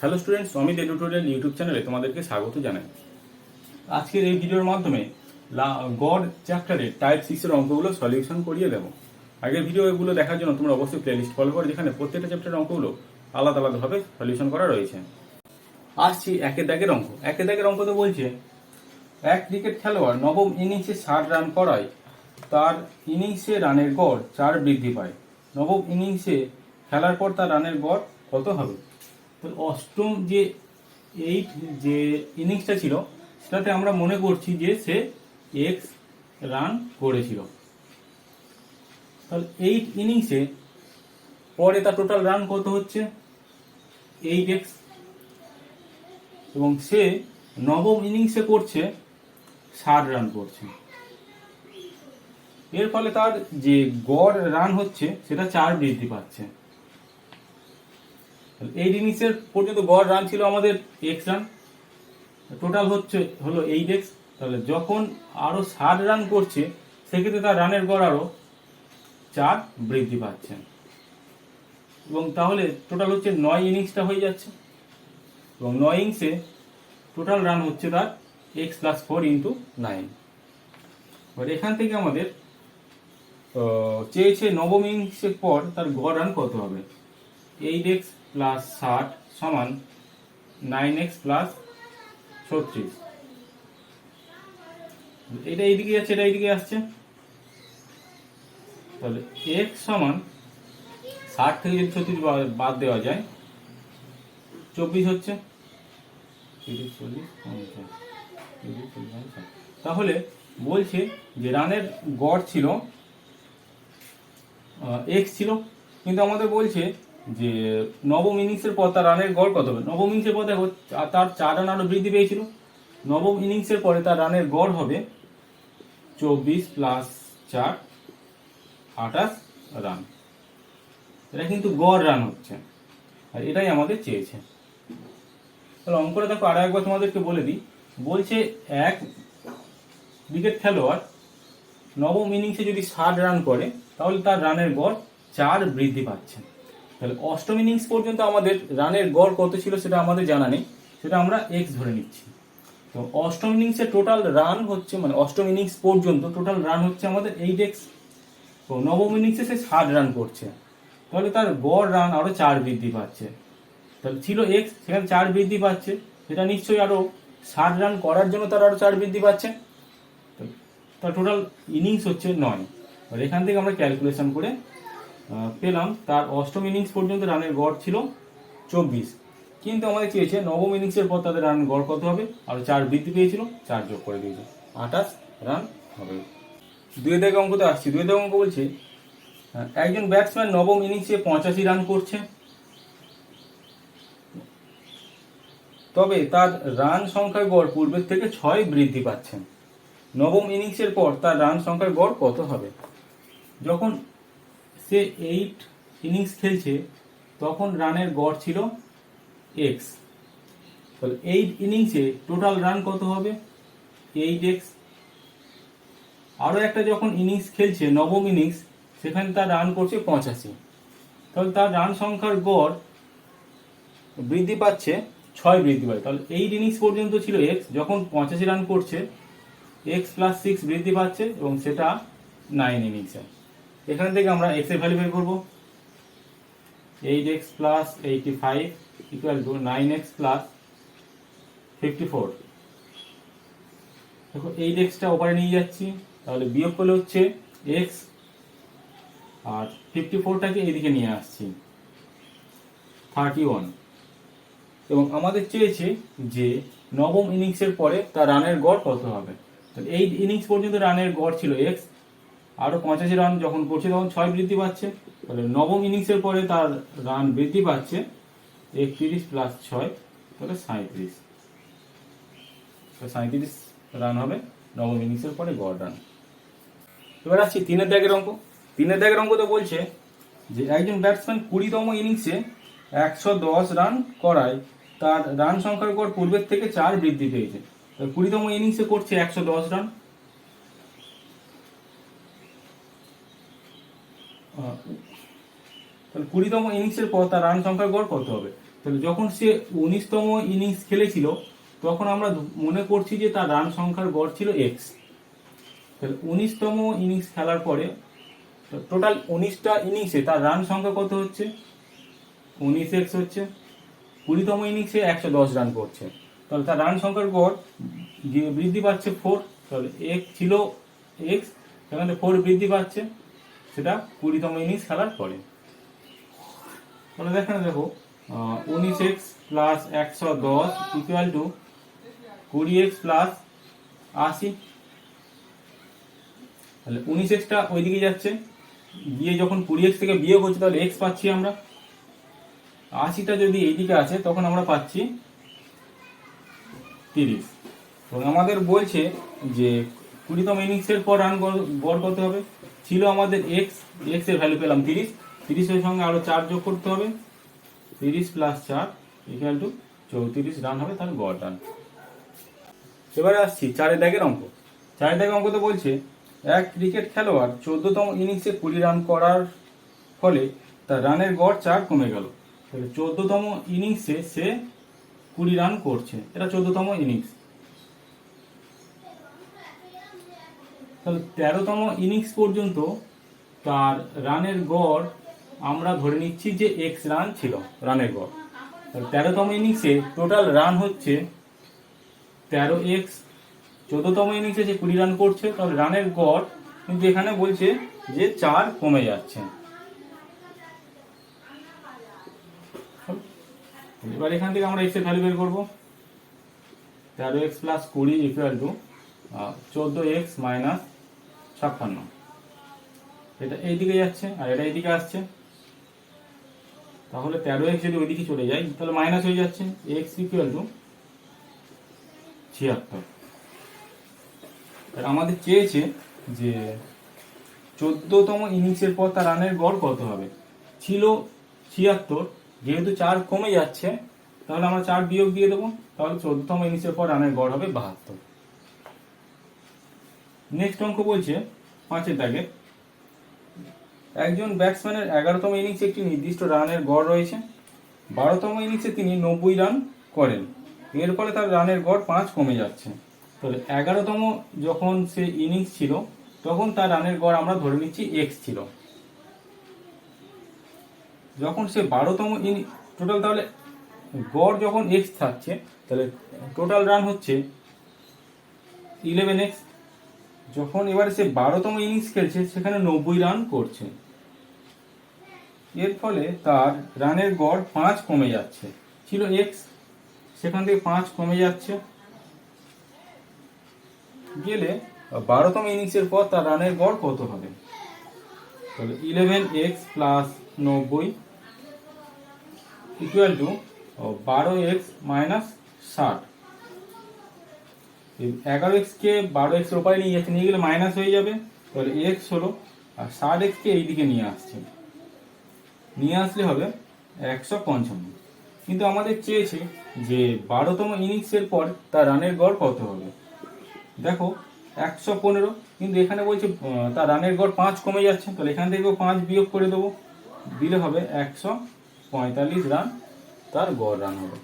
Hello students, Amit এডুটোরিয়াল YouTube চ্যানেলে তোমাদেরকে স্বাগত জানাই। আজকের এই ভিডিওর মাধ্যমে গড় চ্যাপ্টারের টাইপ 6 এর অঙ্কগুলো সলিউশন করিয়ে দেবো। আগের ভিডিওগুলো দেখার জন্য তোমরা অবশ্যই প্লেলিস্ট ফলো করো, যেখানে প্রত্যেকটা চ্যাপ্টারের অঙ্কগুলো আলাদা আলাদাভাবে সলিউশন করা রয়েছে। আসছি একের দাগের অঙ্ক। একের দাগের অঙ্ক তো বলছে, এক ক্রিকেট খেলোয়াড় নবম ইনিংসে 60 রান করায় তার ইনিংসে রানের গড় 4 বৃদ্ধি পায়। নবম ইনিংসে খেলার পর তার রানের গড় কত হবে? তো অষ্টম যে যে ইনিংসটা ছিল, সেটাতে আমরা মনে করছি যে সে এক্স রান করেছিল। তাহলে 8 ইনিংসে পরে তার টোটাল রান কত হচ্ছে? 8x। এবং সে নবম ইনিংসে করছে 60 রান করছে। এর ফলে তার যে গড় রান হচ্ছে সেটা 4 বৃদ্ধি পাচ্ছে। 8 ইনিংসের পর্যন্ত গড় রান ছিল আমাদের এক্স রান, টোটাল হলো 8x। তাহলে যখন আরো 60 রান করছে, সেক্ষেত্রে তার রানের গড় আরো 4 বৃদ্ধি পাচ্ছে। এবং তাহলে টোটাল হচ্ছে 9 ইনিংসটা হয়ে যাচ্ছে। এবং 9 ইনিংসে টোটাল রান হচ্ছে তার এক্স প্লাস 4 ইন্টু 9। এবার এখান থেকে আমাদের চেয়েছে নবম ইনিংসের পর তার গড় রান কত হবে। 8x প্লাস 60 সমান 9x প্লাস 36। এটা এইদিকে যাচ্ছে, এটা এইদিকে আসছে। তাহলে x সমান 60 থেকে যদি 36 বাদ দেওয়া যায় 24 হচ্ছে। তাহলে বলছে যে রানের গড় ছিল x ছিল, কিন্তু আমাদের বলছে যে নবম ইনিংসের পর তার রানের গড় কত হবে। নবম ইনিংসের পর দেখো তার 4 রান আরো বৃদ্ধি পেয়েছিল। নবম ইনিংসের পরে তার রানের গড় হবে 24 প্লাস 4 28 রান। এটা কিন্তু গড় রান হচ্ছে, আর এটাই আমাদের চেয়েছে। তাহলে অঙ্কটা দেখো আরো একবার তোমাদেরকে বলে দিই। বলছে এক ক্রিকেট খেলোয়াড় নবম ইনিংসে যদি 60 রান করে, তাহলে তার রানের গড় 4 বৃদ্ধি পাচ্ছে। তাহলে অষ্টম ইনিংস পর্যন্ত আমাদের রানের গড় কত ছিল সেটা আমাদের জানা নেই, সেটা আমরা এক্স ধরে নিচ্ছি। তো অষ্টম ইনিংসে টোটাল রান হচ্ছে, মানে অষ্টম ইনিংস পর্যন্ত টোটাল রান হচ্ছে আমাদের 8x। তো নবম ইনিংসে সে 60 রান করছে, তাহলে তার গড় রান আরো 4 বৃদ্ধি পাচ্ছে। তাহলে ছিল এক্স, সেখানে 4 বৃদ্ধি পাচ্ছে, সেটা নিশ্চয়ই আরো 60 রান করার জন্য তার আরো 4 বৃদ্ধি পাচ্ছে। তার টোটাল ইনিংস হচ্ছে 9। আর এখান থেকে আমরা ক্যালকুলেশন করে পেলাম তার অষ্টম ইনিংস পর্যন্ত রানের গড় ছিল 24, কিন্তু আমাদের চেয়েছে নবম ইনিংসের পর তাদের রান গড় কত হবে। আর 4 বৃদ্ধি পেয়েছিল, 4 যোগ করে দিয়েছে, 28 রান হবে। দুই দাগের অঙ্কতে আসছি। দুই দাগের অঙ্ক বলছে, একজন ব্যাটসম্যান নবম ইনিংসে 85 রান করছে, তবে তার রান সংখ্যার গড় পূর্বের থেকে 6 বৃদ্ধি পাচ্ছেন। নবম ইনিংসের পর তার রান সংখ্যার গড় কত হবে? যখন সে 8 ইনিংস খেলছে, তখন রানের গড় ছিল এক্স। তাহলে 8 ইনিংসে টোটাল রান কত হবে? 8x। আরো একটা যখন ইনিংস খেলছে, নবম ইনিংস, সেখানে তার রান করছে 85, তাহলে তার রান সংখ্যার গড় বৃদ্ধি পাচ্ছে 6 বৃদ্ধি পায়। তাহলে 8 ইনিংস পর্যন্ত ছিল এক্স, যখন 85 রান করছে এক্স প্লাস 6 বৃদ্ধি পাচ্ছে, এবং সেটা 9 ইনিংসে। এখান থেকে আমরা এক্স এর ভ্যালু বের করবো। 8x plus 85 equal to 9x plus 54। দেখো 8xটা ওপারে নিয়ে যাচ্ছি, তাহলে বিয়োগ করলে হচ্ছে x, আর 54টাকে এদিকে নিয়ে আসছি 31। এবং আমাদের চেয়েছে যে নবম ইনিংসের পরে তার রানের গড় কত হবে। তাহলে 8 ইনিংস পর্যন্ত রানের গড় ছিল x, আরো 85 রান যখন করছে তখন 6 বৃদ্ধি পাচ্ছে। তাহলে নবম ইনিংসের পরে তার রান বৃদ্ধি পাচ্ছে 31 প্লাস 6, তাহলে 37। 37 রান হবে নবম ইনিংসের পরে গড় রান। এবার আসছি 3 দাগের অঙ্ক। 3 দাগের অঙ্ক তো বলছে যে একজন ব্যাটসম্যান 20তম ইনিংসে 110 রান করায় তার রান সংখ্যার গড় পূর্বের থেকে 4 বৃদ্ধি পেয়েছে। 20তম ইনিংসে করছে 110 রান। তাহলে 20তম ইনিংসের পর তার রান সংখ্যার গড় কত হবে? তাহলে যখন সে 19তম ইনিংস খেলেছিল তখন আমরা মনে করছি যে তার রান সংখ্যার গড় ছিল এক্স। তাহলে 19তম ইনিংস খেলার পরে টোটাল 19টা ইনিংসে তার রান সংখ্যা কত হচ্ছে, 19x হচ্ছে। 20তম ইনিংসে 110 রান করছে, তাহলে তার রান সংখ্যার গড় বৃদ্ধি পাচ্ছে 4। তাহলে x ছিল x, সেখানে 4 বৃদ্ধি পাচ্ছে, সেটা 20তম ইনিংস খেলার পরে। তাহলে দেখো 19x plus 110 equal to 20x plus 80। তাহলে 19xটা ওইদিকে যাচ্ছে, গিয়ে যখন 20x থেকে বিয়োগ হচ্ছে তাহলে x পাচ্ছি আমরা। 80টা যদি এইদিকে আছে তখন আমরা পাচ্ছি 30। এবং আমাদের বলছে যে 20তম ইনিংসের পর রান গড় কত হবে, ছিল আমাদের x এর ভ্যালু পেলাম 30, 30 এর সঙ্গে আরো 4 যোগ করতে হবে, 30 প্লাস 4 ইকুয়াল টু 34 রান হবে তার গড় রান। এবারে আসছি 4 দাগের অঙ্ক। 4 দাগের অঙ্কতে বলছে এক ক্রিকেট খেলোয়াড় 14তম ইনিংসে 20 রান করার ফলে তার রানের গড় 4 কমে গেল। তাহলে 14তম ইনিংসে সে 20 রান করছে, এটা 14তম ইনিংস। তাহলে 13তম ইনিংস পর্যন্ত তার রানের গড় আমরা ধরে নিচ্ছি যে x রান ছিল রানের গড়। তাহলে 13তম ইনিংসে টোটাল রান হচ্ছে 13x। 14তম ইনিংসে যে 20 রান করছে, তাহলে রানের গড় কিন্তু এখানে বলছে যে 4 কমে যাচ্ছে। এবার এখান থেকে আমরা x এর ভ্যালু বের করবো। 13x plus 20 equal to 14x minus 56। এটা এইদিকে যাচ্ছে আর এটা এইদিকে আসছে, তাহলে 13x যদি ওইদিকে চলে যায় তাহলে মাইনাস হয়ে যাচ্ছে, x ইকুয়াল টু 76। আমাদের চেয়েছে যে 14তম ইনিংসের পর তার রানের গড় কত হবে, ছিল 76, যেহেতু 4 কমে যাচ্ছে তাহলে আমরা 4 বিয়োগ দিয়ে দেবো, তাহলে 14তম ইনিংসের পর রানের গড় হবে 72। নেক্সট অঙ্ক বলছে 5 দাগে একজন ব্যাটসম্যানের 11তম ইনিংসে একটি নির্দিষ্ট রানের গড় রয়েছে। 12তম ইনিংসে তিনি 90 রান করেন, এর ফলে তার রানের গড় 5 কমে যাচ্ছে। তাহলে 11তম যখন সে ইনিংস ছিল তখন তার রানের গড় আমরা ধরে নিচ্ছি x ছিল। যখন সে 12তম টোটাল, তাহলে গড় যখন x থাকছে তাহলে টোটাল রান হচ্ছে 11x। যখন এবারে সে 12তম ইনিংস খেলছে সেখানে 90 রান করছে, এর ফলে তার রানের গড় 5 কমে যাচ্ছে, ছিল x, সেখান থেকে 5 কমে যাচ্ছে, গেলে 12তম ইনিংসের পর তার রানের গড় কত হবে, তাহলে 11x plus 90 equal to 12x minus 60। 11x K 12x এর উপরে নিয়ে যাচ্ছে, নিয়ে গেলে মাইনাস হয়ে যাবে, তাহলে x হলো, আর 60x কে এইদিকে নিয়ে আসছে, নিয়ে আসলে হবে 155। কিন্তু আমাদের চেয়েছে যে 12তম ইনিংসের পর তার রানের গড় কত হবে। দেখো 115, কিন্তু এখানে বলছে তার রানের গড় 5 কমে যাচ্ছে, তাহলে এখান থেকেও 5 বিয়োগ করে দেবো, দিলে হবে 145 রান তার গড় রান হবে।